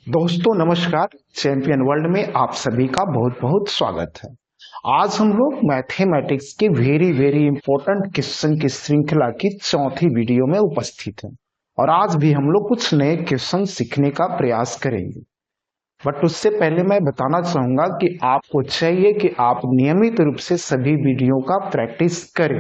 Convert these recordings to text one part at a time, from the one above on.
दोस्तों नमस्कार। Champion world में आप सभी का बहुत बहुत स्वागत है। आज हम लोग मैथमेटिक्स के वेरी वेरी इंपॉर्टेंट क्वेश्चन की श्रृंखला की चौथी वीडियो में उपस्थित हैं और आज भी हम लोग कुछ नए क्वेश्चन सीखने का प्रयास करेंगे। बट उससे पहले मैं बताना चाहूंगा कि आपको चाहिए कि आप नियमित रूप से सभी वीडियो का प्रैक्टिस करें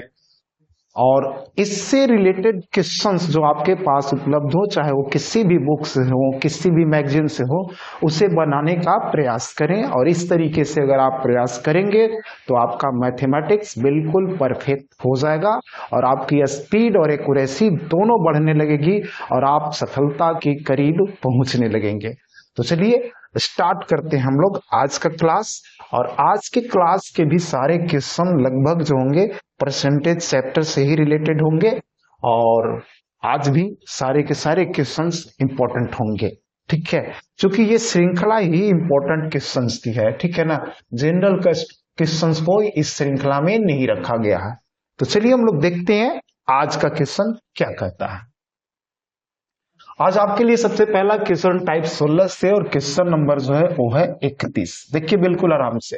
और इससे रिलेटेड क्वेश्चंस जो आपके पास उपलब्ध हो, चाहे वो किसी भी बुक से हो, किसी भी मैगजीन से हो, उसे बनाने का प्रयास करें। और इस तरीके से अगर आप प्रयास करेंगे तो आपका मैथमेटिक्स बिल्कुल परफेक्ट हो जाएगा और आपकी स्पीड और एक्यूरेसी दोनों बढ़ने लगेगी और आप सफलता के करीब पहुंचने लगेंगे। तो चलिए स्टार्ट करते हैं हम लोग आज का क्लास। और आज के क्लास के भी सारे क्वेश्चन लगभग जो होंगे परसेंटेज चैप्टर से ही रिलेटेड होंगे और आज भी सारे के सारे क्वेश्चंस इंपॉर्टेंट होंगे। ठीक है, क्योंकि ये श्रृंखला ही इंपॉर्टेंट क्वेश्चंस की है। ठीक है ना, जनरल क्वेश्चंस को इस श्रृंखला में नहीं रखा गया है। तो चलिए हम लोग देखते हैं आज का क्वेश्चन क्या कहता है। आज आपके लिए सबसे पहला क्वेश्चन टाइप 16 से और क्वेश्चन नंबर जो है वो है 31। देखिए बिल्कुल आराम से।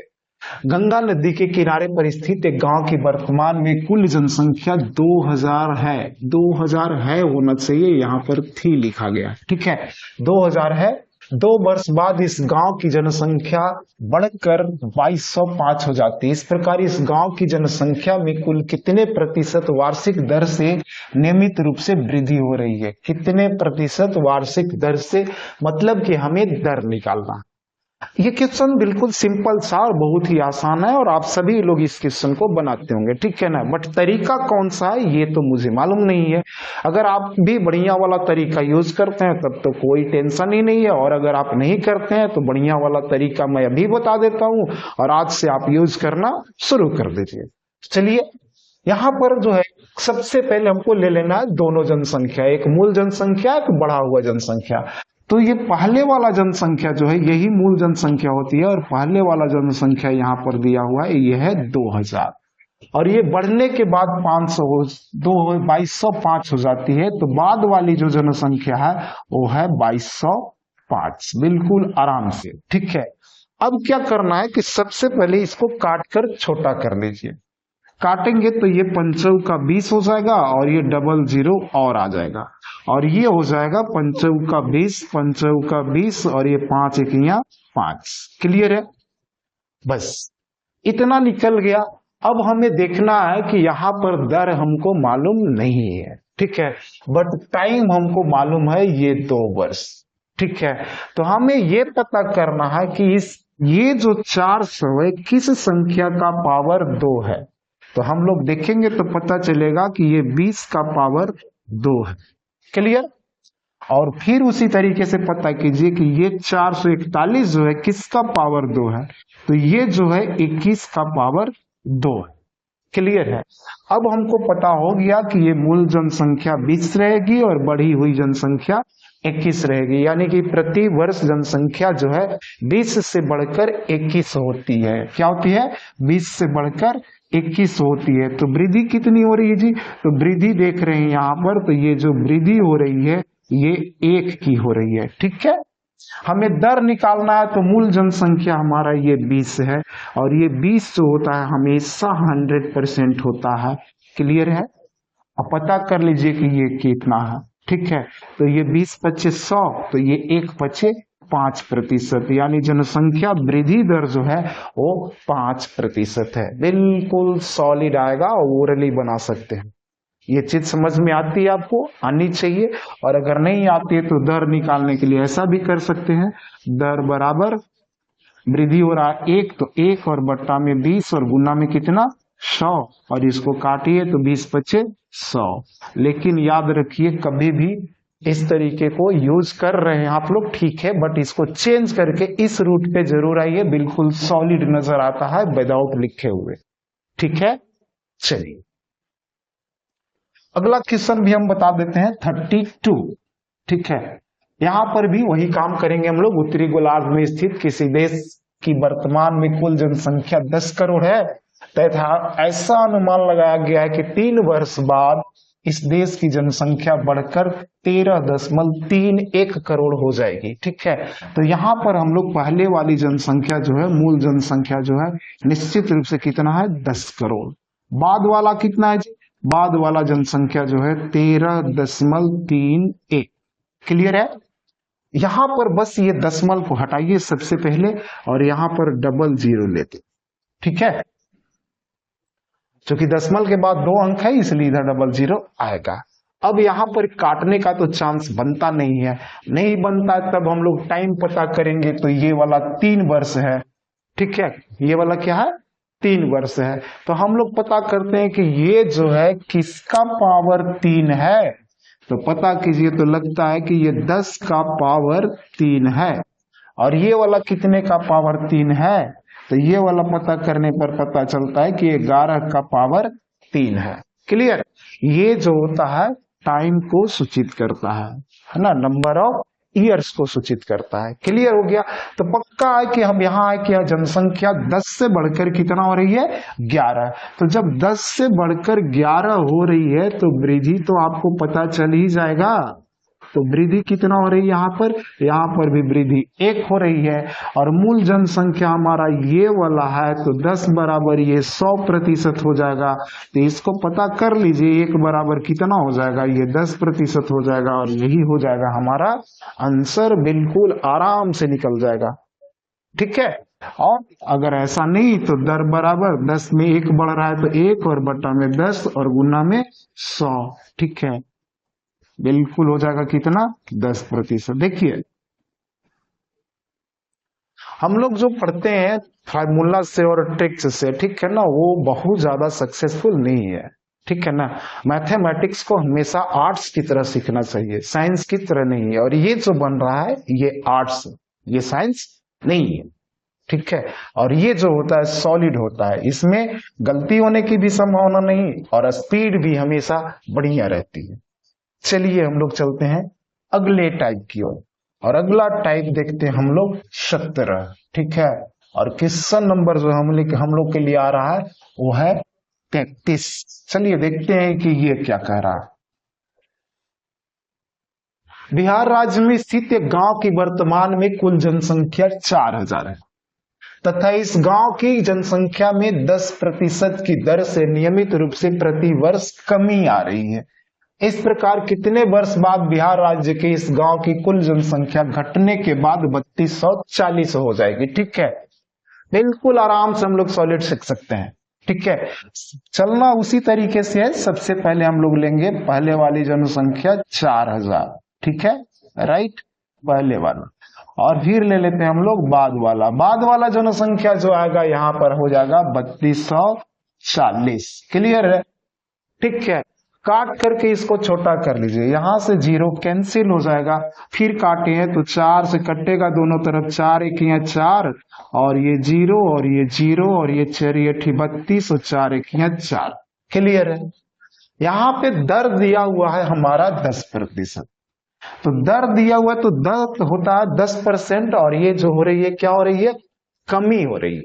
गंगा नदी के किनारे पर स्थित एक गांव की वर्तमान में कुल जनसंख्या 2000 है। 2000 है होना चाहिए, यहाँ पर थी लिखा गया। ठीक है, 2000 है। 2 वर्ष बाद इस गांव की जनसंख्या बढ़कर 2205 हो जाती है। इस प्रकार इस गांव की जनसंख्या में कुल कितने प्रतिशत वार्षिक दर से नियमित रूप से वृद्धि हो रही है? कितने प्रतिशत वार्षिक दर से, मतलब कि हमें दर निकालना। ये क्वेश्चन बिल्कुल सिंपल सा और बहुत ही आसान है और आप सभी लोग इस क्वेश्चन को बनाते होंगे। ठीक है ना, बट तरीका कौन सा है ये तो मुझे मालूम नहीं है। अगर आप भी बढ़िया वाला तरीका यूज करते हैं तब तो कोई टेंशन ही नहीं है, और अगर आप नहीं करते हैं तो बढ़िया वाला तरीका मैं अभी बता देता हूं और आज से आप यूज करना शुरू कर दीजिए। चलिए यहाँ पर जो है सबसे पहले हमको ले लेना है दोनों जनसंख्या, एक मूल जनसंख्या एक बढ़ा हुआ जनसंख्या। तो ये पहले वाला जनसंख्या जो है यही मूल जनसंख्या होती है और पहले वाला जनसंख्या यहाँ पर दिया हुआ है ये है 2000 और ये बढ़ने के बाद 500 2205 हो जाती है। तो बाद वाली जो जनसंख्या है वो है 2205। बिल्कुल आराम से। ठीक है, अब क्या करना है कि सबसे पहले इसको काट कर छोटा कर लीजिए। काटेंगे तो ये 5 का 20 हो जाएगा और ये डबल जीरो और आ जाएगा और ये हो जाएगा 5 का 20, 5 का 20 और ये 5 1 5। क्लियर है? बस इतना निकल गया। अब हमें देखना है कि यहाँ पर दर हमको मालूम नहीं है। ठीक है, बट टाइम हमको मालूम है, ये 2 वर्ष। ठीक है, तो हमें ये पता करना है कि ये जो 400 है किस संख्या का पावर 2 है। तो हम लोग देखेंगे तो पता चलेगा कि ये 20 का पावर 2 है। क्लियर? और फिर उसी तरीके से पता कीजिए कि ये 441 जो है किसका पावर 2 है, तो ये जो है 21 का पावर 2 है। क्लियर है? अब हमको पता हो गया कि ये मूल जनसंख्या 20 रहेगी और बढ़ी हुई जनसंख्या 21 रहेगी, यानी कि प्रति वर्ष जनसंख्या जो है 20 से बढ़कर 21 होती है। क्या होती है? 20 से बढ़कर 21 होती है। तो वृद्धि कितनी हो रही है जी? तो वृद्धि देख रहे हैं यहाँ पर, तो ये जो वृद्धि हो रही है ये 1 की हो रही है। ठीक है, हमें दर निकालना है तो मूल जनसंख्या हमारा ये 20 है और ये 20 जो होता है हमेशा 100% होता है। क्लियर है? अब पता कर लीजिए कि ये कितना है। ठीक है, तो ये 20 पचे 100, तो ये 1 पचे 5%, यानी जनसंख्या वृद्धि दर जो है वो 5% है। बिल्कुल सॉलिड आएगा और ओरली बना सकते हैं। ये चीज समझ में आती है? आपको आनी चाहिए। और अगर नहीं आती है तो दर निकालने के लिए ऐसा भी कर सकते हैं, दर बराबर वृद्धि हो रहा है 1 तो 1 और बट्टा में 20 और गुना में कितना 100 और इसको काटिए तो 20 पचे 100। लेकिन याद रखिए कभी भी इस तरीके को यूज कर रहे हैं आप लोग, ठीक है, बट इसको चेंज करके इस रूट पे जरूर आइए, बिल्कुल सॉलिड नजर आता है विदाउट लिखे हुए। ठीक है, चलिए अगला क्वेश्चन भी हम बता देते हैं 32। ठीक है, यहां पर भी वही काम करेंगे हम लोग। उत्तरी गोलार्ध में स्थित किसी देश की वर्तमान में कुल जनसंख्या 10 करोड़ है तथा ऐसा अनुमान लगाया गया है कि 3 वर्ष बाद इस देश की जनसंख्या बढ़कर 13.31 करोड़ हो जाएगी। ठीक है, तो यहाँ पर हम लोग पहले वाली जनसंख्या जो है, मूल जनसंख्या जो है निश्चित रूप से कितना है, 10 करोड़। बाद वाला कितना है जी, बाद वाला जनसंख्या जो है 13.31। क्लियर है। यहां पर बस ये दशमलव को हटाइए सबसे पहले और यहां पर डबल जीरो लेते। ठीक है, क्योंकि दशमलव के बाद 2 अंक है इसलिए इधर डबल जीरो आएगा। अब यहां पर काटने का तो चांस बनता नहीं है, नहीं बनता है तब हम लोग टाइम पता करेंगे तो ये वाला 3 वर्ष है। ठीक है, ये वाला क्या है, 3 वर्ष है। तो हम लोग पता करते हैं कि ये जो है किसका पावर 3 है, तो पता कीजिए, तो लगता है कि ये 10 का पावर 3 है। और ये वाला कितने का पावर 3 है, तो ये वाला पता करने पर पता चलता है कि 11 का पावर 3 है। क्लियर। ये जो होता है टाइम को सूचित करता है ना, नंबर ऑफ ईयर्स को सूचित करता है। क्लियर हो गया। तो पक्का है कि हम यहाँ है कि जनसंख्या 10 से बढ़कर कितना हो रही है, 11। तो जब 10 से बढ़कर 11 हो रही है तो वृद्धि तो आपको पता चल ही जाएगा। तो वृद्धि कितना हो रही है, यहाँ पर भी वृद्धि 1 हो रही है। और मूल जनसंख्या हमारा ये वाला है, तो 10 बराबर ये 100% हो जाएगा। तो इसको पता कर लीजिए, 1 बराबर कितना हो जाएगा, ये 10% हो जाएगा और यही हो जाएगा हमारा आंसर, बिल्कुल आराम से निकल जाएगा। ठीक है। और अगर ऐसा नहीं तो दर बराबर 10 में 1 बढ़ रहा है तो 1 और बटा में 10 और गुना में 100। ठीक है, बिल्कुल हो जाएगा कितना, 10%। देखिए हम लोग जो पढ़ते हैं फार्मूला से और ट्रिक्स से, ठीक है ना, वो बहुत ज्यादा सक्सेसफुल नहीं है। ठीक है ना, मैथमेटिक्स को हमेशा आर्ट्स की तरह सीखना चाहिए, साइंस की तरह नहीं है। और ये जो बन रहा है ये आर्ट्स, ये साइंस नहीं है। ठीक है, और ये जो होता है सॉलिड होता है, इसमें गलती होने की भी संभावना नहीं और स्पीड भी हमेशा बढ़िया रहती है। चलिए हम लोग चलते हैं अगले टाइप की ओर, और अगला टाइप देखते हैं हम लोग 17। ठीक है, और क्वेश्चन नंबर जो हम लोग के लिए आ रहा है वो है 33। चलिए देखते हैं कि ये क्या कह रहा है। बिहार राज्य में स्थित एक गांव की वर्तमान में कुल जनसंख्या 4000 है तथा इस गांव की जनसंख्या में 10% की दर से नियमित रूप से प्रति वर्ष कमी आ रही है। इस प्रकार कितने वर्ष बाद बिहार राज्य के इस गांव की कुल जनसंख्या घटने के बाद 3240 हो जाएगी। ठीक है, बिल्कुल आराम से हम लोग सॉलिड सीख सकते हैं। ठीक है, चलना उसी तरीके से है। सबसे पहले हम लोग लेंगे पहले वाली जनसंख्या 4000। ठीक है, राइट, पहले वाला, और फिर ले लेते हैं हम लोग बाद वाला जनसंख्या जो आएगा यहाँ पर हो जाएगा 3240। क्लियर है। ठीक है, काट करके इसको छोटा कर लीजिए, यहां से 0 कैंसिल हो जाएगा। फिर काटे हैं तो 4 से कटेगा दोनों तरफ, 4 1 यहाँ 4 और ये 0 और ये 0 और ये 4 ये 32 और 4 1 यहाँ 4। क्लियर है। यहाँ पे दर दिया हुआ है हमारा 10%। तो दर दिया हुआ तो दर होता है 10% और ये जो हो रही है क्या हो रही है, कमी हो रही है।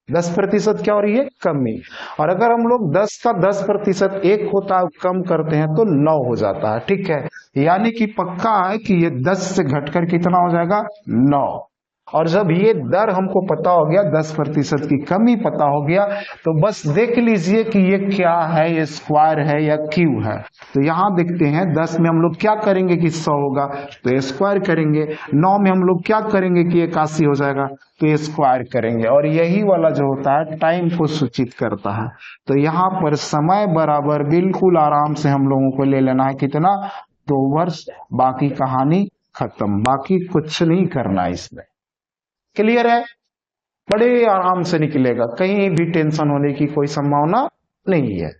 10% क्या हो रही है, कमी। और अगर हम लोग 10 का 10% 1 होता है कम करते हैं तो 9 हो जाता है। ठीक है, यानी कि पक्का है कि ये 10 से घटकर कितना हो जाएगा, 9। और जब ये दर हमको पता हो गया, 10% की कमी पता हो गया, तो बस देख लीजिए कि ये क्या है, ये स्क्वायर है या क्यू है। तो यहां देखते हैं 10 में हम लोग क्या करेंगे कि 100 होगा तो ये स्क्वायर करेंगे, 9 में हम लोग क्या करेंगे कि 81 हो जाएगा तो ये स्क्वायर करेंगे। और यही वाला जो होता है टाइम को सूचित करता है। तो यहाँ पर समय बराबर बिल्कुल आराम से हम लोगों को ले लेना है कितना, 2 वर्ष, बाकी कहानी खत्म, बाकी कुछ नहीं करना इसमें। क्लियर है, बड़े आराम से निकलेगा, कहीं भी टेंशन होने की कोई संभावना नहीं है।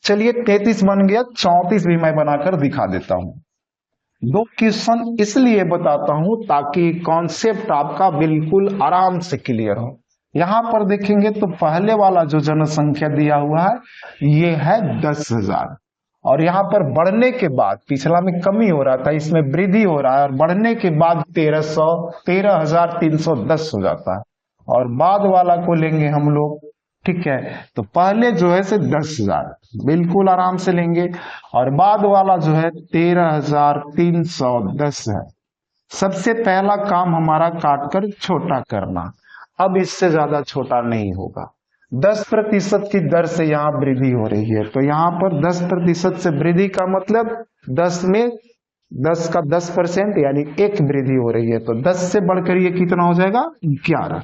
चलिए 33 बन गया, 34 भी मैं बनाकर दिखा देता हूं। 2 क्वेश्चन इसलिए बताता हूं ताकि कॉन्सेप्ट आपका बिल्कुल आराम से क्लियर हो। यहां पर देखेंगे तो पहले वाला जो जनसंख्या दिया हुआ है ये है 10,000 और यहाँ पर बढ़ने के बाद, पिछला में कमी हो रहा था, इसमें वृद्धि हो रहा है और बढ़ने के बाद 13,310 हो जाता है। और बाद वाला को लेंगे हम लोग ठीक है। तो पहले जो है से 10,000 बिल्कुल आराम से लेंगे, और बाद वाला जो है 13,310 है। सबसे पहला काम हमारा काटकर छोटा करना, अब इससे ज्यादा छोटा नहीं होगा। 10% की दर से यहाँ वृद्धि हो रही है, तो यहाँ पर 10% से वृद्धि का मतलब 10 में 10 का 10% यानी एक वृद्धि हो रही है, तो 10 से बढ़कर ये कितना हो जाएगा 11।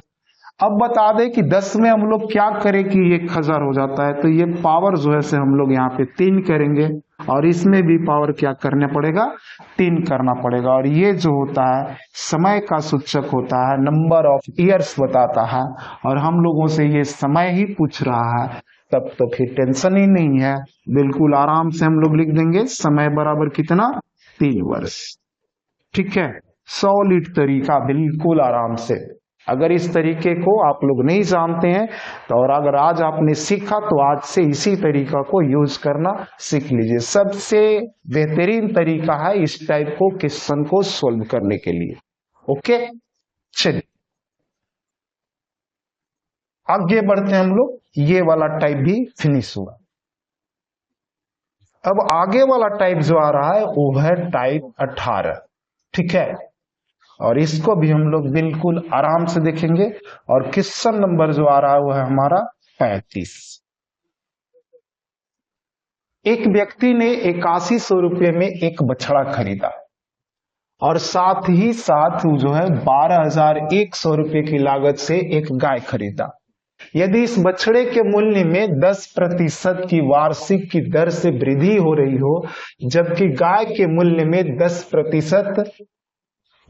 अब बता दें कि 10 में हम लोग क्या करें कि 1,000 हो जाता है, तो ये पावर जो है से हम लोग यहाँ पे 3 करेंगे, और इसमें भी पावर क्या करना पड़ेगा 3 करना पड़ेगा। और ये जो होता है समय का सूचक होता है, नंबर ऑफ ईयर्स बताता है, और हम लोगों से ये समय ही पूछ रहा है, तब तो फिर टेंशन ही नहीं है, बिल्कुल आराम से हम लोग लिख देंगे समय बराबर कितना 3 वर्ष। ठीक है, सॉलिड तरीका, बिल्कुल आराम से। अगर इस तरीके को आप लोग नहीं जानते हैं तो, और अगर आज आपने सीखा तो आज से इसी तरीका को यूज करना सीख लीजिए। सबसे बेहतरीन तरीका है इस टाइप को क्वेश्चन को सोल्व करने के लिए। ओके, चलिए आगे बढ़ते हैं हम लोग। ये वाला टाइप भी फिनिश हुआ। अब आगे वाला टाइप जो आ रहा है वो है टाइप 18। ठीक है, और इसको भी हम लोग बिल्कुल आराम से देखेंगे, और क्वेश्चन नंबर जो आ रहा है वो है हमारा 35। एक व्यक्ति ने 8100 रुपये में एक बछड़ा खरीदा, और साथ ही साथ जो है 12,100 रुपये की लागत से एक गाय खरीदा। यदि इस बछड़े के मूल्य में 10% की वार्षिक की दर से वृद्धि हो रही हो, जबकि गाय के मूल्य में 10%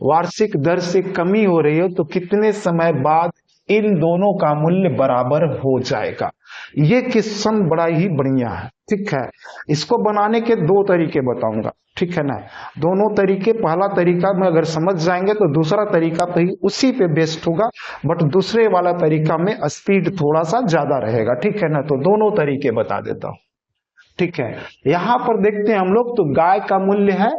वार्षिक दर से कमी हो रही हो, तो कितने समय बाद इन दोनों का मूल्य बराबर हो जाएगा। ये क्वेश्चन बड़ा ही बढ़िया है। ठीक है, इसको बनाने के 2 तरीके बताऊंगा। ठीक है ना, दोनों तरीके, पहला तरीका में अगर समझ जाएंगे तो दूसरा तरीका तो ही उसी पे बेस्ड होगा, बट दूसरे वाला तरीका में स्पीड थोड़ा सा ज्यादा रहेगा। ठीक है ना, तो दोनों तरीके बता देता हूं। ठीक है, यहां पर देखते हैं हम लोग, तो गाय का मूल्य है,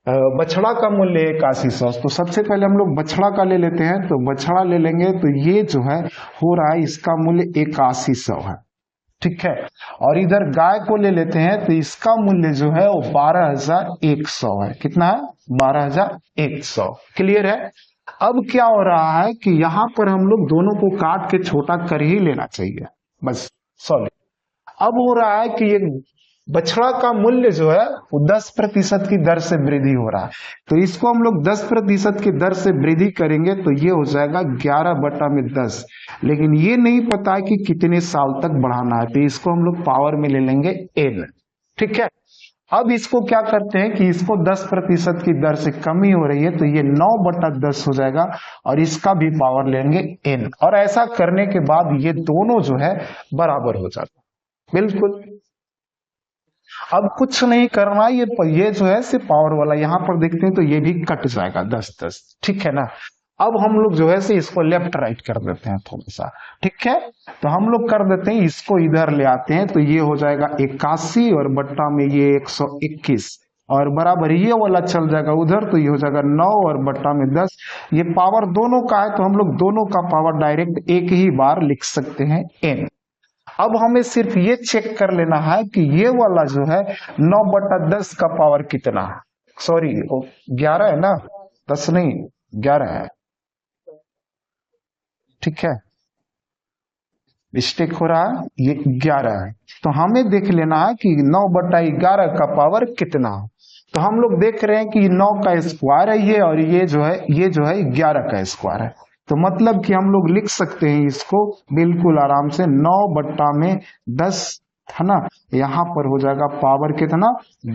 बछड़ा का मूल्य 8100। तो सबसे पहले हम लोग बछड़ा का ले लेते हैं, तो बछड़ा ले लेंगे तो ये जो है हो रहा है, इसका मूल्य 8100 है। ठीक है, और इधर गाय को ले लेते हैं तो इसका मूल्य जो है वो 12,100 है। कितना है 12,100। क्लियर है। अब क्या हो रहा है कि यहां पर हम लोग दोनों को काट के छोटा कर ही लेना चाहिए, बस सॉरी। अब हो रहा है कि ये बछड़ा का मूल्य जो है वो 10% की दर से वृद्धि हो रहा है, तो इसको हम लोग 10% की दर से वृद्धि करेंगे तो ये हो जाएगा 11/10। लेकिन ये नहीं पता है कि कितने साल तक बढ़ाना है, तो इसको हम लोग पावर में ले लेंगे n। ठीक है, अब इसको क्या करते हैं कि इसको 10% की दर से कमी हो रही है, तो ये 9/10 हो जाएगा, और इसका भी पावर लेंगे n, और ऐसा करने के बाद ये दोनों जो है बराबर हो जाता। बिल्कुल, अब कुछ नहीं करना, ये जो है सिर्फ पावर वाला यहां पर देखते हैं तो ये भी कट जाएगा 10-10। ठीक है ना, अब हम लोग जो है से इसको लेफ्ट राइट कर देते हैं थोड़ा सा। ठीक है, तो हम लोग कर देते हैं, इसको इधर ले आते हैं, तो ये हो जाएगा 81 और बट्टा में ये 121, और बराबर ये वाला चल जाएगा उधर, तो ये हो जाएगा 9 और बट्टा में 10। ये पावर दोनों का है, तो हम लोग दोनों का पावर डायरेक्ट एक ही बार लिख सकते हैं n। अब हमें सिर्फ ये चेक कर लेना है कि ये वाला जो है 9/10 का पावर कितना है। सॉरी, 11 है ना, 10 नहीं 11 है। ठीक है, मिस्टेक हो रहा है, ये 11 है, तो हमें देख लेना है कि 9/11 का पावर कितना है। तो हम लोग देख रहे हैं कि 9 का स्क्वायर है ये, और ये जो है 11 का स्क्वायर है, तो मतलब कि हम लोग लिख सकते हैं इसको बिल्कुल आराम से 9/10 है ना। यहाँ पर हो जाएगा पावर कितना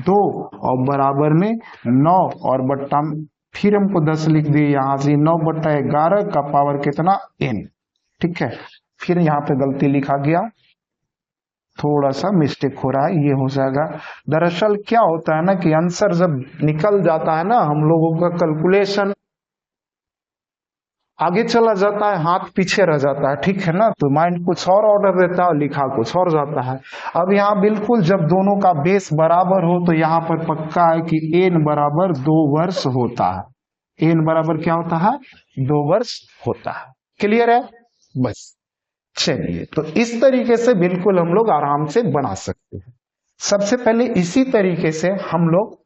2, और बराबर में 9 और बट्टा में फिर हमको 10 लिख दिए यहाँ से, 9/11 का पावर कितना n। ठीक है, फिर यहाँ पे गलती लिखा गया, थोड़ा सा मिस्टेक हो रहा है, ये हो जाएगा। दरअसल क्या होता है ना कि आंसर जब निकल जाता है ना, हम लोगों का कैलकुलेशन आगे चला जाता है, हाथ पीछे रह जाता है। ठीक है ना, तो माइंड कुछ और ऑर्डर देता है और लिखा कुछ और जाता है। अब यहाँ बिल्कुल जब दोनों का बेस बराबर हो तो यहाँ पर पक्का है कि n बराबर 2 वर्ष होता है। n बराबर क्या होता है 2 वर्ष होता है। क्लियर है, बस चलिए, तो इस तरीके से बिल्कुल हम लोग आराम से बना सकते हैं। सबसे पहले इसी तरीके से हम लोग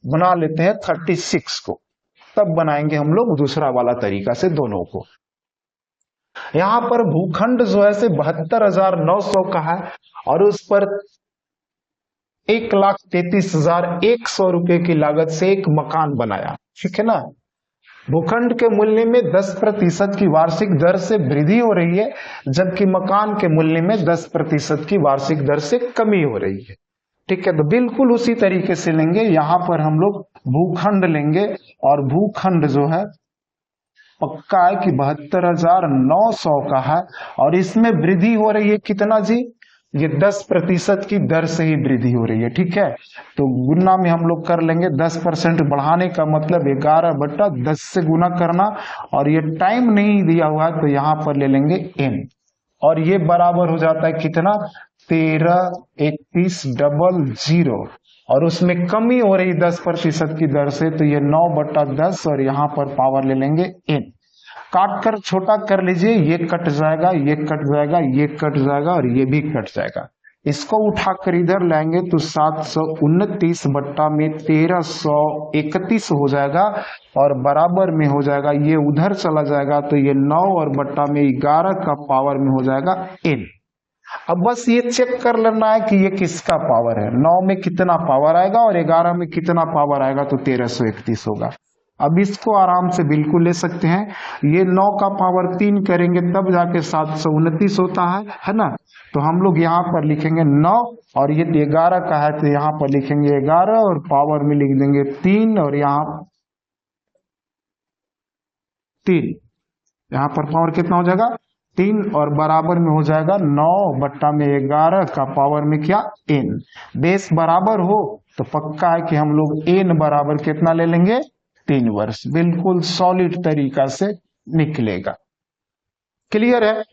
बना लेते हैं 36 को, तब बनाएंगे हम लोग दूसरा वाला तरीका से दोनों को। यहां पर भूखंड जो है से 72,900 का है और उस पर 1,33,100 रुपए की लागत से एक मकान बनाया, ठीक है ना। भूखंड के मूल्य में 10% की वार्षिक दर से वृद्धि हो रही है, जबकि मकान के मूल्य में 10% की वार्षिक दर से कमी हो रही है, ठीक है। तो बिल्कुल उसी तरीके से लेंगे, यहां पर हम लोग भूखंड लेंगे और भूखंड जो है पक्का है कि 72,900 का है और इसमें वृद्धि हो रही है कितना जी, ये 10% की दर से ही वृद्धि हो रही है, ठीक है। तो गुना में हम लोग कर लेंगे, 10% बढ़ाने का मतलब 11/10 से गुना करना, और ये टाइम नहीं दिया हुआ है तो यहां पर ले लेंगे n, और ये बराबर हो जाता है कितना, 13,31,00, और उसमें कमी हो रही 10% की दर से, तो ये 9/10 और यहाँ पर पावर ले लेंगे n। काट कर छोटा कर लीजिए, ये कट जाएगा, ये कट जाएगा, ये कट जाएगा और ये भी कट जाएगा। इसको उठाकर इधर लाएंगे तो 729 बट्टा में 1331 हो जाएगा और बराबर में हो जाएगा, ये उधर चला जाएगा तो ये 9 और बट्टा में 11 का पावर में हो जाएगा n। अब बस ये चेक कर लेना है कि ये किसका पावर है, 9 में कितना पावर आएगा और 11 में कितना पावर आएगा, तो 1331 होगा। अब इसको आराम से बिल्कुल ले सकते हैं, ये 9 का पावर 3 करेंगे तब जाके 729 होता है ना। तो हम लोग यहाँ पर लिखेंगे 9 और ये 11 का है तो यहाँ पर लिखेंगे 11 और पावर में लिख देंगे 3 और यहाँ 3, यहाँ पर पावर कितना हो जाएगा 3 और बराबर में हो जाएगा 9 बट्टा में 11 का पावर में क्या n। बेस बराबर हो तो पक्का है कि हम लोग n बराबर कितना ले लेंगे 3 वर्ष, बिल्कुल सॉलिड तरीका से निकलेगा। क्लियर है।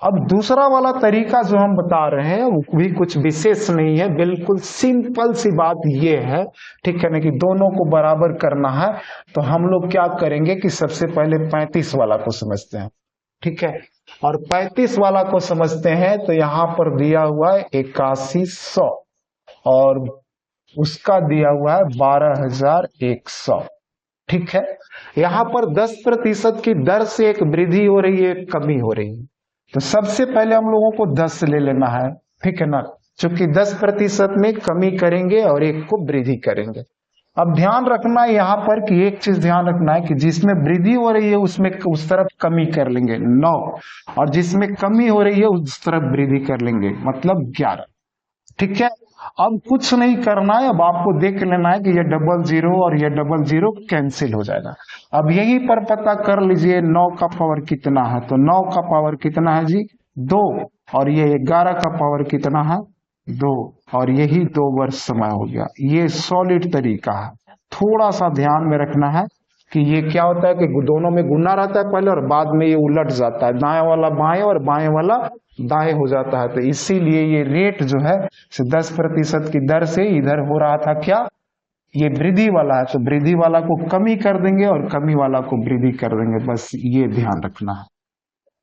अब दूसरा वाला तरीका जो हम बता रहे हैं वो भी कुछ विशेष नहीं है, बिल्कुल सिंपल सी बात ये है, ठीक है ना, कि दोनों को बराबर करना है। तो हम लोग क्या करेंगे कि सबसे पहले 35 वाला को समझते हैं, ठीक है। और 35 वाला को समझते हैं तो यहां पर दिया हुआ है 8100 और उसका दिया हुआ है 12,100, ठीक है। यहां पर 10% की दर से एक वृद्धि हो रही है, कमी हो रही है। तो सबसे पहले हम लोगों को 10 ले लेना है, ठीक है ना, क्योंकि 10% में कमी करेंगे और एक को वृद्धि करेंगे। अब ध्यान रखना है यहाँ पर कि एक चीज ध्यान रखना है कि जिसमें वृद्धि हो रही है उसमें उस तरफ कमी कर लेंगे 9, और जिसमें कमी हो रही है उस तरफ वृद्धि कर लेंगे, मतलब 11, ठीक है। अब कुछ नहीं करना है, अब आपको देख लेना है कि ये 00 और ये 00 कैंसिल हो जाएगा। अब यहीं पर पता कर लीजिए 9 का पावर कितना है, तो 9 का पावर कितना है जी 2, और ये 11 का पावर कितना है 2, और यही 2 वर्ष समय हो गया। ये सॉलिड तरीका है, थोड़ा सा ध्यान में रखना है कि ये क्या होता है कि दोनों में गुना रहता है पहले और बाद में ये उलट जाता है, दाएं वाला बाएं और बाएं वाला दाएं हो जाता है। तो इसीलिए ये रेट जो है 10% की दर से इधर हो रहा था क्या, ये वृद्धि वाला है, तो वृद्धि वाला को कमी कर देंगे और कमी वाला को वृद्धि कर देंगे, बस ये ध्यान रखना है।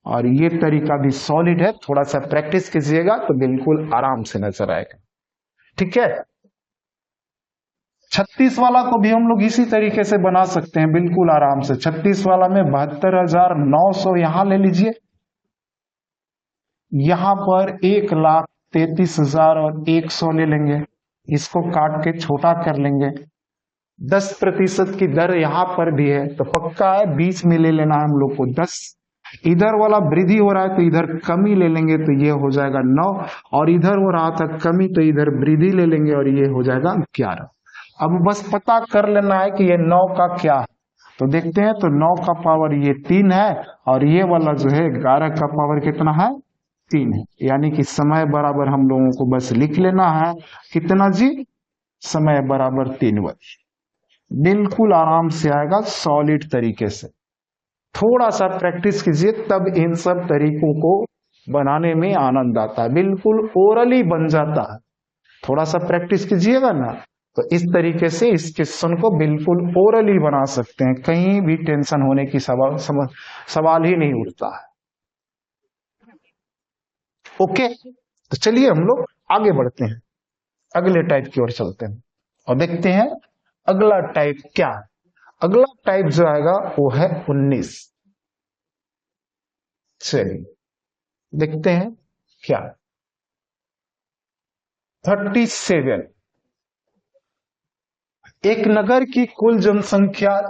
और ये तरीका भी सॉलिड है, थोड़ा सा प्रैक्टिस कीजिएगा तो बिल्कुल आराम से नजर आएगा, ठीक है। 36 वाला को भी हम लोग इसी तरीके से बना सकते हैं बिल्कुल आराम से। 36 वाला में 72,900 यहां ले लीजिए, यहां पर 1,33,100 ले लेंगे, इसको काट के छोटा कर लेंगे। 10% की दर यहां पर भी है तो पक्का है बीच में ले लेना है हम लोग को 10। इधर वाला वृद्धि हो रहा है तो इधर कमी ले लेंगे तो ये हो जाएगा 9, और इधर हो रहा था कमी तो इधर वृद्धि ले लेंगे और ये हो जाएगा 11। अब बस पता कर लेना है कि ये 9 का क्या है, तो देखते हैं। तो 9 का पावर ये 3 है और ये वाला जो है 11 का पावर कितना है 3 है, यानी कि समय बराबर हम लोगों को बस लिख लेना है कितना जी, समय बराबर 3 वर्ष। बिल्कुल आराम से आएगा सॉलिड तरीके से। थोड़ा सा प्रैक्टिस कीजिए तब इन सब तरीकों को बनाने में आनंद आता है, बिल्कुल ओरली बन जाता है। थोड़ा सा प्रैक्टिस कीजिएगा ना तो इस तरीके से इस क्वेश्चन को बिल्कुल ओरली बना सकते हैं, कहीं भी टेंशन होने की सवाल ही नहीं उठता है। ओके, तो चलिए हम लोग आगे बढ़ते हैं, अगले टाइप की ओर चलते हैं और देखते हैं अगला टाइप क्या है। अगला टाइप जो आएगा वो है 19। चलिए देखते हैं क्या। 37। एक नगर की कुल जनसंख्या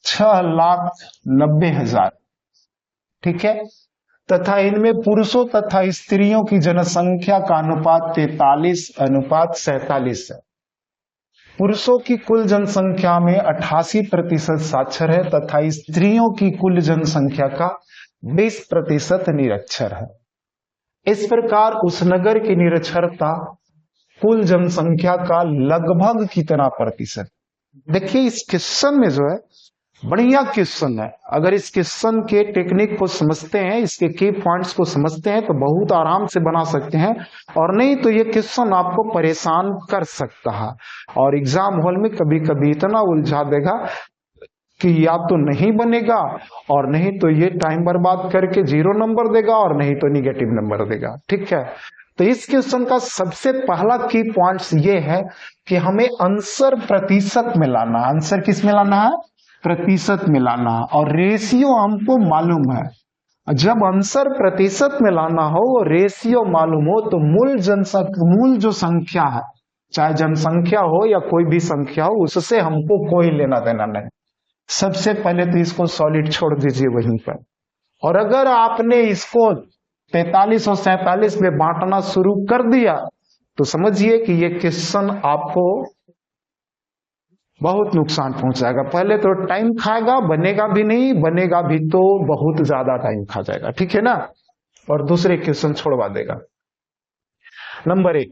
6,90,000, ठीक है, तथा इनमें पुरुषों तथा स्त्रियों की जनसंख्या का अनुपात 43:47 है। पुरुषों की कुल जनसंख्या में 88% साक्षर है तथा स्त्रियों की कुल जनसंख्या का 20% निरक्षर है। इस प्रकार उस नगर की निरक्षरता कुल जनसंख्या का लगभग कितना प्रतिशत। देखिए इस क्वेश्चन में जो है बढ़िया क्वेश्चन है। अगर इस क्वेश्चन के टेक्निक को समझते हैं, इसके की पॉइंट्स को समझते हैं तो बहुत आराम से बना सकते हैं, और नहीं तो ये क्वेश्चन आपको परेशान कर सकता है और एग्जाम हॉल में कभी कभी इतना उलझा देगा कि या तो नहीं बनेगा और नहीं तो ये टाइम बर्बाद करके 0 नंबर देगा और नहीं तो निगेटिव नंबर देगा। ठीक है, तो इस क्वेश्चन का सबसे पहला की पॉइंट्स ये है कि हमें आंसर प्रतिशत में लाना। आंसर किस में लाना है? प्रतिशत में लाना। और रेशियो हमको मालूम है, जब आंसर प्रतिशत में लाना हो और रेशियो मालूम हो तो मूल जो संख्या है, चाहे जनसंख्या हो या कोई भी संख्या हो, उससे हमको कोई लेना देना नहीं। सबसे पहले तो इसको सॉलिड छोड़ दीजिए वहीं पर। और अगर आपने इसको 43 और 47 में बांटना शुरू कर दिया तो समझिए कि ये क्वेश्चन आपको बहुत नुकसान पहुंचाएगा। पहले तो टाइम खाएगा, बनेगा भी नहीं, बनेगा भी तो बहुत ज्यादा टाइम खा जाएगा, ठीक है ना, और दूसरे क्वेश्चन छोड़वा देगा। नंबर 1।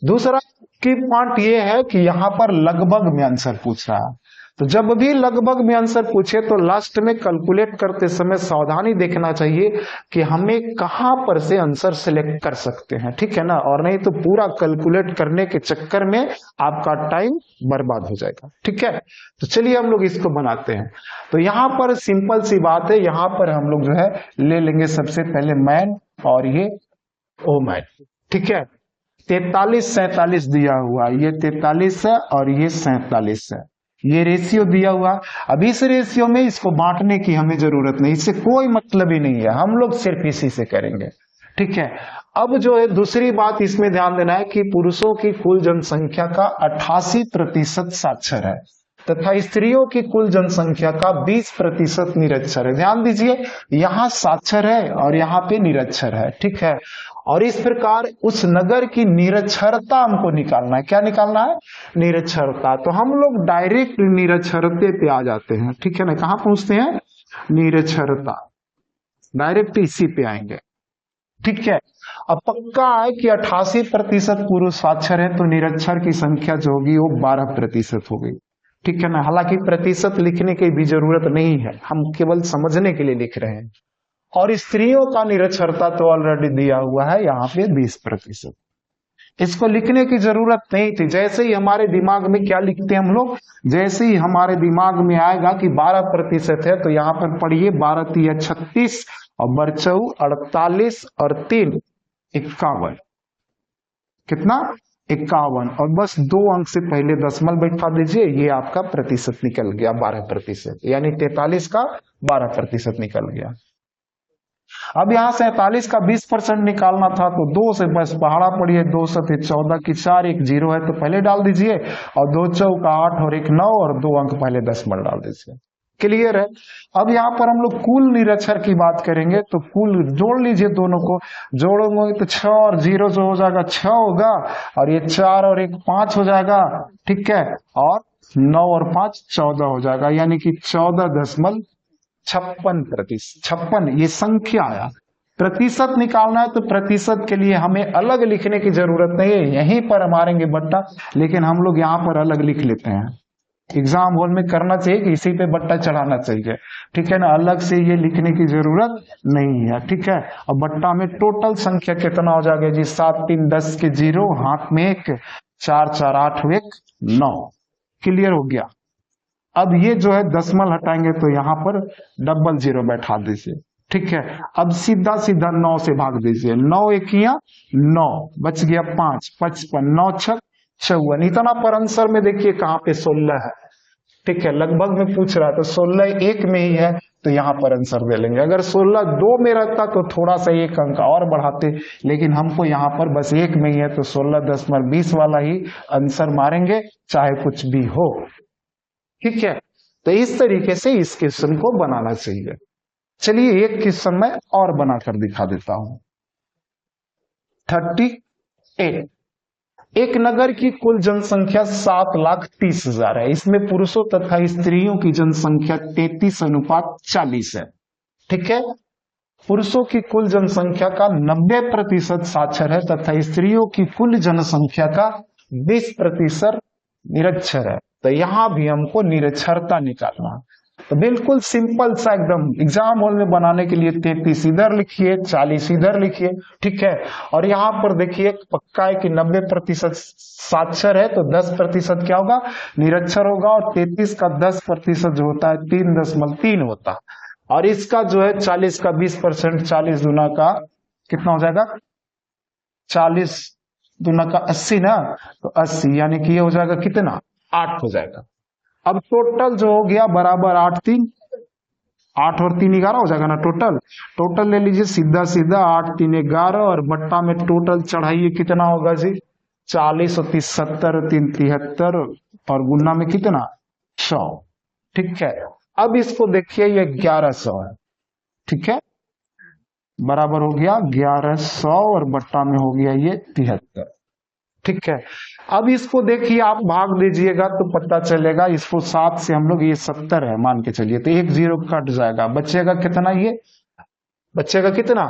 दूसरा की पॉइंट ये है कि यहां पर लगभग में आंसर पूछ रहा है, तो जब भी लगभग में आंसर पूछे तो लास्ट में कैलकुलेट करते समय सावधानी देखना चाहिए कि हमें कहां पर से आंसर सिलेक्ट कर सकते हैं, ठीक है ना, और नहीं तो पूरा कैलकुलेट करने के चक्कर में आपका टाइम बर्बाद हो जाएगा। ठीक है, तो चलिए हम लोग इसको बनाते हैं। तो यहां पर सिंपल सी बात है, यहां पर हम लोग जो है ले लेंगे सबसे पहले मैन और ये ओ मैन। ठीक है, 43 47 दिया हुआ, ये 43 है और ये 47 है, ये रेशियो दिया हुआ। अब इस रेशियो में इसको बांटने की हमें जरूरत नहीं, इससे कोई मतलब ही नहीं है, हम लोग सिर्फ इसी से करेंगे। ठीक है, अब जो है दूसरी बात इसमें ध्यान देना है कि पुरुषों की कुल जनसंख्या का 88% साक्षर है तथा स्त्रियों की कुल जनसंख्या का 20% निरक्षर है। ध्यान दीजिए, यहां साक्षर है और यहाँ पे निरक्षर है। ठीक है, और इस प्रकार उस नगर की निरक्षरता हमको निकालना है। क्या निकालना है? निरक्षरता। तो हम लोग डायरेक्ट निरक्षरते पे आ जाते हैं। ठीक है ना, कहां पहुंचते हैं? निरक्षरता, डायरेक्ट इसी पे आएंगे। ठीक है, अब पक्का है कि 88% पुरुष साक्षर है तो निरक्षर की संख्या जो होगी वो 12% होगी। ठीक है ना, हालांकि प्रतिशत लिखने की भी जरूरत नहीं है, हम केवल समझने के लिए लिख रहे हैं। और स्त्रियों का निरक्षरता तो ऑलरेडी दिया हुआ है यहाँ पे 20%, इसको लिखने की जरूरत नहीं थी। जैसे ही हमारे दिमाग में क्या लिखते हैं हम लोग, जैसे ही हमारे दिमाग में आएगा कि 12% है तो यहाँ पर पढ़िए 12 3 36 और बरचऊ 48 और 3 51। कितना? 51। और बस 2 अंक से पहले दशमलव बैठा दीजिए, ये आपका प्रतिशत निकल गया 12%, यानी 43 का 12% निकल गया। अब यहाँ 47 का 20% निकालना था तो 2 से बस पहाड़ा पड़िए, 2 से 14 की 4 1 0 है तो पहले डाल दीजिए, और 2 चौका 8 और 1 9 और 2 अंक पहले दशमलव डाल दीजिए। क्लियर है? अब यहाँ पर हम लोग कुल निरक्षर की बात करेंगे तो कुल जोड़ लीजिए, दोनों को जोड़ोगे तो 6 और 0 जो हो जाएगा 6 होगा, और ये 4 और 1 5 हो जाएगा। ठीक है, और 9 और 5 14 हो जाएगा, यानी कि 14.56%। ये संख्या आया। प्रतिशत निकालना है तो प्रतिशत के लिए हमें अलग लिखने की जरूरत नहीं है, यहीं पर मारेंगे बट्टा, लेकिन हम लोग यहाँ पर अलग लिख लेते हैं। एग्जाम हॉल में करना चाहिए कि इसी पे बट्टा चढ़ाना चाहिए। ठीक है ना, अलग से ये लिखने की जरूरत नहीं है। ठीक है, और बट्टा में टोटल संख्या कितना हो जाएगा जी? 7 3 10 के 0, हाथ में 1, 4 4 8 1 9। क्लियर हो गया? अब ये जो है दशमलव हटाएंगे तो यहाँ पर 00 बैठा दीजिए, ठीक है। अब सीधा सीधा 9 से भाग दीजिए, 9 एकियां 9, बच गया 5, 55, 9 छक 54। इतना पर आंसर में देखिए कहाँ पे 16 है। ठीक है, लगभग में पूछ रहा था 16 एक में ही है, तो यहाँ पर आंसर दे लेंगे। अगर 16 दो में रहता तो थोड़ा सा एक अंक और बढ़ाते, लेकिन हमको यहाँ पर बस एक में ही है, तो 16 10 वाला ही आंसर मारेंगे, चाहे कुछ भी हो। ठीक है, तो इस तरीके से इस क्वेश्चन को बनाना चाहिए। चलिए एक क्वेश्चन मैं और बनाकर दिखा देता हूं। 38, एक नगर की कुल जनसंख्या 7,30,000 है। इसमें पुरुषों तथा स्त्रियों की जनसंख्या 33:40 है। ठीक है, पुरुषों की कुल जनसंख्या का 90% साक्षर है तथा स्त्रियों की कुल जनसंख्या का 20% निरक्षर है। तो यहां भी हमको निरक्षरता निकालना है। तो बिल्कुल सिंपल सा एकदम एग्जाम हॉल में बनाने के लिए 33 इधर लिखिए, 40 इधर लिखिए। ठीक है, और यहाँ पर देखिए पक्का है कि 90% साक्षर है, तो 10% क्या होगा, निरक्षर होगा। और 33 का 10% जो होता है 3.3 होता है। और इसका जो है 40 का 20%, 40 दूना का कितना हो जाएगा, 40 दूना का 80 ना, तो 80 यानी कि ये हो जाएगा कितना, 8 हो जाएगा। अब टोटल जो हो गया बराबर 8 3, 8 और 3 11 हो जाएगा ना टोटल। टोटल ले लीजिए सीधा सीधा, 8 3 11 और बट्टा में टोटल चढ़ाइए कितना होगा जी, 40 और 30 70 और 3 73 और गुना में कितना 100। ठीक है, अब इसको देखिए ये 1100 है। ठीक है, बराबर हो गया 1100 और बट्टा में हो गया ये 73। ठीक है, अब इसको देखिए आप भाग दीजिएगा तो पता चलेगा, इसको 7 से हम लोग, ये 70 है मान के चलिए, तो एक 0 कट जाएगा, बचेगा कितना, ये बचेगा कितना,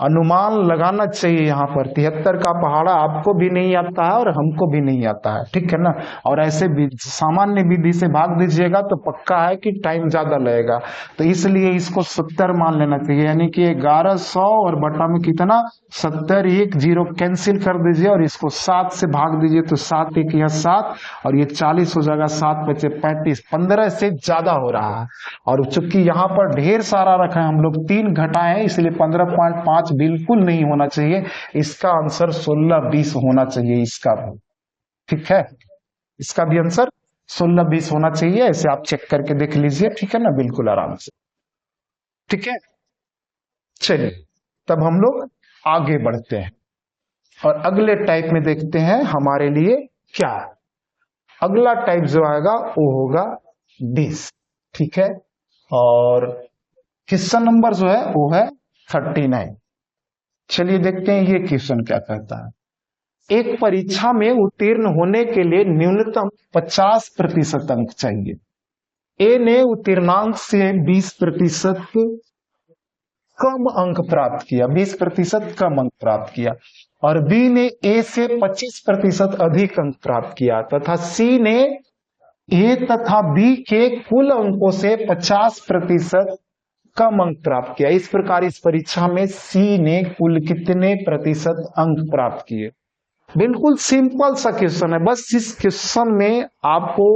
अनुमान लगाना चाहिए यहाँ पर 73 का पहाड़ा आपको भी नहीं आता है और हमको भी नहीं आता है। ठीक है ना, और ऐसे सामान्य विधि से भाग दीजिएगा तो पक्का है कि टाइम ज्यादा लगेगा, तो इसलिए इसको 70 मान लेना चाहिए। यानी कि 1100 और बटा में कितना 70, एक 0 कैंसिल कर दीजिए और इसको 7 से भाग दीजिए, तो 7 1 या 7 और ये 40 हो जाएगा, 7 बचे 35, 15 से ज्यादा हो रहा है। और चूंकि यहाँ पर ढेर सारा रखा है, हम लोग 3 घटाए हैं, इसलिए 15.5 बिल्कुल नहीं होना चाहिए। इसका आंसर 16-20 होना चाहिए, इसका भी। ठीक है, इसका भी आंसर 16-20 होना चाहिए। ऐसे आप चेक करके देख लीजिए, ठीक है ना, बिल्कुल आराम से। ठीक है, चलिए तब हम लोग आगे बढ़ते हैं और अगले टाइप में देखते हैं हमारे लिए क्या है। अगला टाइप जो आएगा वो होगा 20। ठीक है, और क्वेश्चन नंबर जो है वो है 39। चलिए देखते हैं ये क्वेश्चन क्या कहता है। एक परीक्षा में उत्तीर्ण होने के लिए न्यूनतम 50% अंक चाहिए। ए ने उत्तीर्णांक से 20% कम अंक प्राप्त किया, 20% कम अंक प्राप्त किया, और बी ने ए से 25% अधिक अंक प्राप्त किया, तथा सी ने ए तथा बी के कुल अंकों से 50% कम अंक प्राप्त किया। इस प्रकार इस परीक्षा में सी ने कुल कितने प्रतिशत अंक प्राप्त किए। बिल्कुल सिंपल सा क्वेश्चन है, बस इस क्वेश्चन में आपको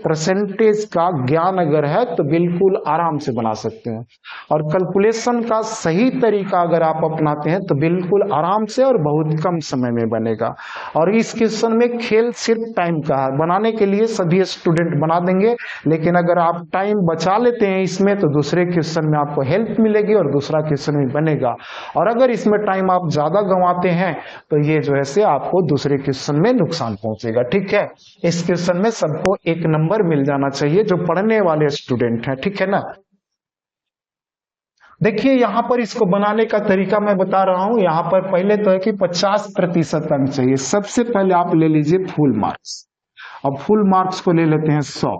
परसेंटेज का ज्ञान अगर है तो बिल्कुल आराम से बना सकते हैं, और कैलकुलेशन का सही तरीका अगर आप अपनाते हैं तो बिल्कुल आराम से और बहुत कम समय में बनेगा। और इस क्वेश्चन में खेल सिर्फ टाइम का है, बनाने के लिए सभी स्टूडेंट बना देंगे, लेकिन अगर आप टाइम बचा लेते हैं इसमें तो दूसरे क्वेश्चन में आपको हेल्प मिलेगी और दूसरा क्वेश्चन भी बनेगा। और अगर इसमें टाइम आप ज्यादा गंवाते हैं तो ये जो है से आपको दूसरे क्वेश्चन में नुकसान पहुंचेगा। ठीक है, इस क्वेश्चन में सबको 1 नंबर मिल जाना चाहिए जो पढ़ने वाले स्टूडेंट हैं। ठीक है ना, देखिए यहां पर इसको बनाने का तरीका मैं बता रहा हूं। यहां पर पहले तो है कि 50% अंक चाहिए। सबसे पहले आप ले लीजिए फुल मार्क्स। अब फुल मार्क्स को ले लेते हैं 100,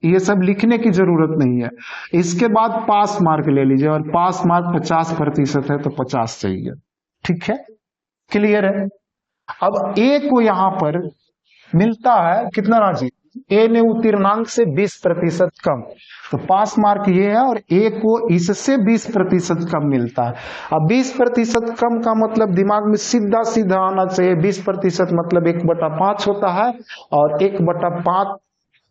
ये सब लिखने की जरूरत नहीं है। इसके बाद पास मार्क ले लीजिए, और पास मार्क 50% है तो 50 चाहिए। ठीक है, क्लियर है। अब ए को यहां पर मिलता है कितना राजी, ए ने उत्तीर्णांक से 20% कम, तो पास मार्क ये है, और ए को इससे 20% कम मिलता है। अब 20% कम का मतलब दिमाग में सीधा सीधा आना चाहिए, 20% मतलब 1/5 होता है, और 1/5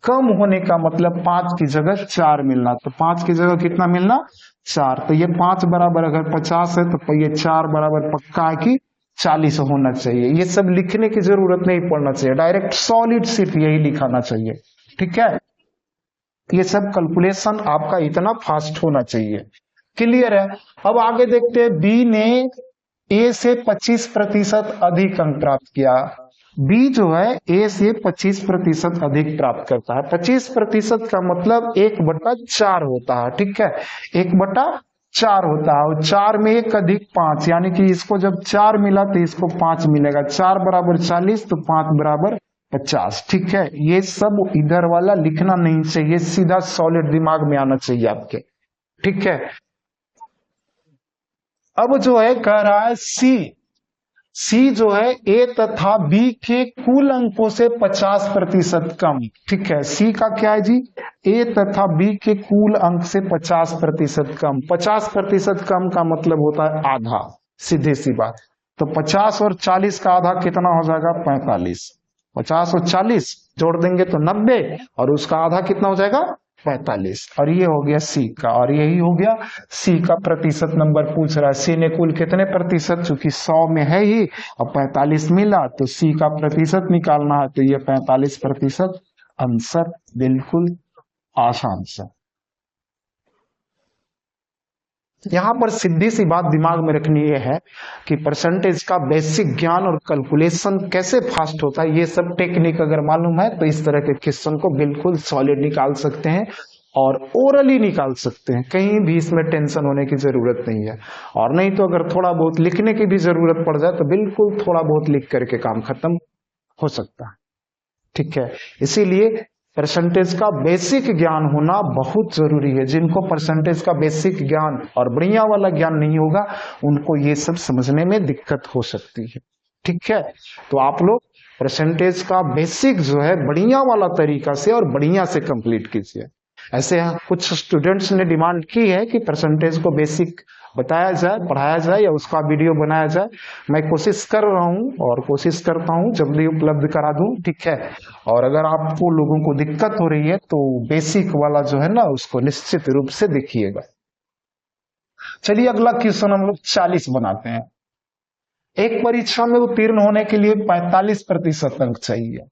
कम होने का मतलब 5 की जगह 4 मिलना, तो 5 की जगह कितना मिलना 4, तो ये 5 बराबर अगर 50 है तो ये 4 बराबर पक्का है कि 40 होना चाहिए। ये सब लिखने की जरूरत नहीं पड़ना चाहिए, डायरेक्ट सॉलिड सिर्फ यही लिखाना चाहिए। ठीक है, ये सब कैलकुलेशन आपका इतना फास्ट होना चाहिए। क्लियर है। अब आगे देखते हैं, बी ने ए से 25% अधिक अंक प्राप्त किया। बी जो है ए से 25% अधिक प्राप्त करता है। 25% का मतलब 1/4 होता है। ठीक है, 1/4 होता है, और 4 में 1 अधिक 5, यानी कि इसको जब 4 मिला तो इसको 5 मिलेगा। 4 बराबर 40 तो 5 बराबर 50। ठीक है, ये सब इधर वाला लिखना नहीं चाहिए, सीधा सॉलिड दिमाग में आना चाहिए आपके। ठीक है, अब जो है कह रहा है सी जो है ए तथा बी के कुल अंकों से 50% कम। ठीक है, सी का क्या है जी, ए तथा बी के कुल अंक से 50% कम। 50% कम का मतलब होता है आधा, सीधे सी बात। तो 50 और 40 का आधा कितना हो जाएगा 45। 50 और 40 जोड़ देंगे तो 90, और उसका आधा कितना हो जाएगा 45। और ये हो गया सी का, और यही हो गया सी का प्रतिशत नंबर पूछ रहा है। सी ने कुल कितने प्रतिशत, चूंकि 100 में है ही और 45 मिला, तो सी का प्रतिशत निकालना है, तो ये 45%। आंसर बिल्कुल आसान सा। यहां पर सीधी सी बात दिमाग में रखनी ये है कि परसेंटेज का बेसिक ज्ञान और कैलकुलेशन कैसे फास्ट होता है, ये सब टेक्निक अगर मालूम है तो इस तरह के क्वेश्चन को बिल्कुल सॉलिड निकाल सकते हैं और ओरली निकाल सकते हैं। कहीं भी इसमें टेंशन होने की जरूरत नहीं है। और नहीं तो अगर थोड़ा बहुत लिखने की भी जरूरत पड़ जाए तो बिल्कुल थोड़ा बहुत लिख करके काम खत्म हो सकता है। ठीक है, इसीलिए परसेंटेज का बेसिक ज्ञान होना बहुत जरूरी है। जिनको परसेंटेज का बेसिक ज्ञान और बढ़िया वाला ज्ञान नहीं होगा, उनको ये सब समझने में दिक्कत हो सकती है। ठीक है, तो आप लोग परसेंटेज का बेसिक जो है बढ़िया वाला तरीका से और बढ़िया से कंप्लीट कीजिए। ऐसे कुछ स्टूडेंट्स ने डिमांड की है कि परसेंटेज को बेसिक बताया जाए, पढ़ाया जाए, या उसका वीडियो बनाया जाए। मैं कोशिश कर रहा हूं और कोशिश करता हूं जल्दी उपलब्ध करा दूं। ठीक है, और अगर आपको लोगों को दिक्कत हो रही है तो बेसिक वाला जो है ना उसको निश्चित रूप से देखिएगा। चलिए अगला क्वेश्चन हम लोग 40 बनाते हैं। एक परीक्षा में उत्तीर्ण होने के लिए 45% अंक चाहिए।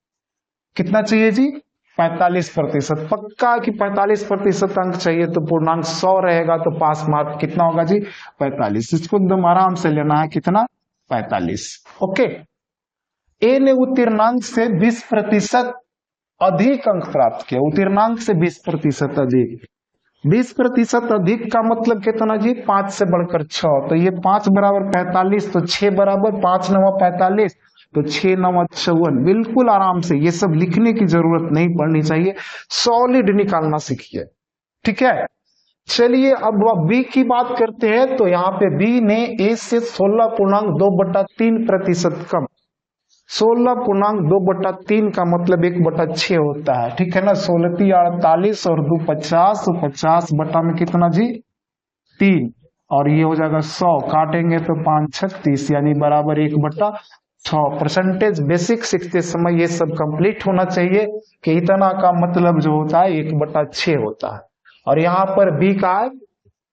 कितना चाहिए जी 45%। पक्का कि 45% अंक चाहिए, तो पूर्णांक 100 रहेगा तो पास मार्क कितना होगा जी 45। इसको एकदम आराम से लेना है, कितना 45। ओके, ए ने उत्तीर्णांक से 20% अधिक अंक प्राप्त किया। उत्तीर्णांक से 20% अधिक, 20% अधिक का मतलब कितना जी 5 से बढ़कर 6, तो ये 5 बराबर 45, तो 6 बराबर 5 9 45, तो 6 9 54। बिल्कुल आराम से, ये सब लिखने की जरूरत नहीं पड़नी चाहिए, सॉलिड निकालना सीखिए। ठीक है, चलिए अब बी की बात करते हैं। तो यहाँ पे बी ने ए से 16.2/3% कम। 16.2/3 का मतलब 1/6 होता है। ठीक है ना, 16 48 और 2 50, तो 50 बटा में कितना जी 3, और ये हो जाएगा 100, काटेंगे तो 5 36, यानी बराबर 1/6। परसेंटेज बेसिक सीखते समय ये सब कंप्लीट होना चाहिए कि इतना का मतलब जो होता है 1/6 होता है। और यहाँ पर बी का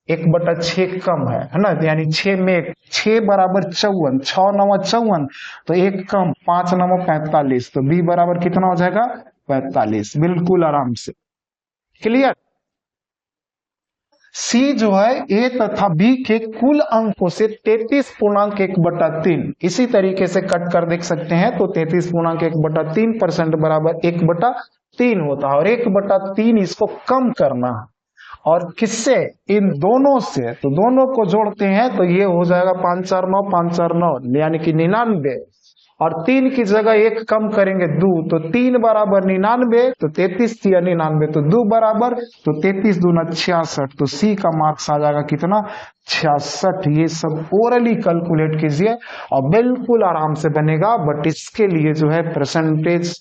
1/6 कम है ना, यानी 6 में 6 बराबर 54, 6 9 54, तो 1 कम 5 9 45, तो बी बराबर कितना हो जाएगा 45। बिल्कुल आराम से। क्लियर। सी जो है ए तथा बी के कुल अंकों से 33.1/3 इसी तरीके से कट कर देख सकते हैं, तो 33.1/3% बराबर 1/3 होता है, और 1/3 इसको कम करना है। और किससे, इन दोनों से, तो दोनों को जोड़ते हैं तो ये हो जाएगा 5 4 9 5 4 9, यानी कि 99, और 3 की जगह 1 कम करेंगे 2, तो 3 बराबर 99, तो 33 या 99, तो 2 बराबर, तो 33 दूना 66, तो सी का मार्क्स आ जाएगा कितना 66। ये सब ओरली कैलकुलेट कीजिए और बिल्कुल आराम से बनेगा। बट इसके लिए जो है परसेंटेज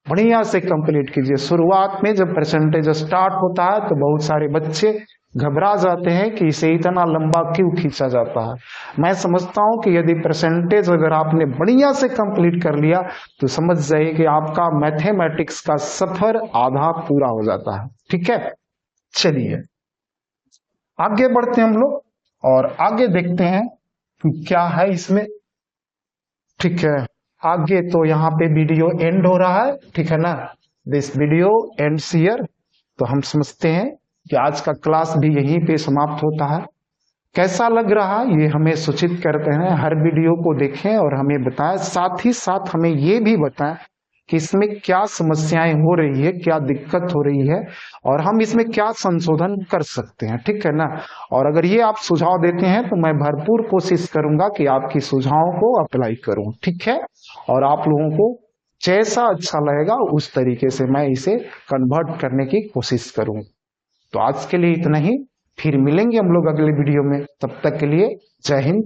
बढ़िया से कंप्लीट कीजिए। शुरुआत में जब परसेंटेज स्टार्ट होता है तो बहुत सारे बच्चे घबरा जाते हैं कि इसे इतना लंबा क्यों खींचा जाता है। मैं समझता हूं कि यदि परसेंटेज अगर आपने बढ़िया से कंप्लीट कर लिया तो समझ जाइए कि आपका मैथमेटिक्स का सफर आधा पूरा हो जाता है। ठीक है, चलिए आगे बढ़ते हैं हम लोग और आगे देखते हैं कि क्या है इसमें। ठीक है, आगे तो यहाँ पे वीडियो एंड हो रहा है, ठीक है ना, दिस वीडियो एंड्स हियर। तो हम समझते हैं कि आज का क्लास भी यहीं पे समाप्त होता है। कैसा लग रहा है ये हमें सूचित करते हैं, हर वीडियो को देखें और हमें बताएं, साथ ही साथ हमें ये भी बताएं कि इसमें क्या समस्याएं हो रही है, क्या दिक्कत हो रही है और हम इसमें क्या संशोधन कर सकते हैं। ठीक है ना, और अगर ये आप सुझाव देते हैं तो मैं भरपूर कोशिश करूंगा कि आपकी सुझावों को अप्लाई करूं। ठीक है, और आप लोगों को जैसा अच्छा लगेगा उस तरीके से मैं इसे कन्वर्ट करने की कोशिश करूं। तो आज के लिए इतना ही, फिर मिलेंगे हम लोग अगले वीडियो में। तब तक के लिए जय हिंद,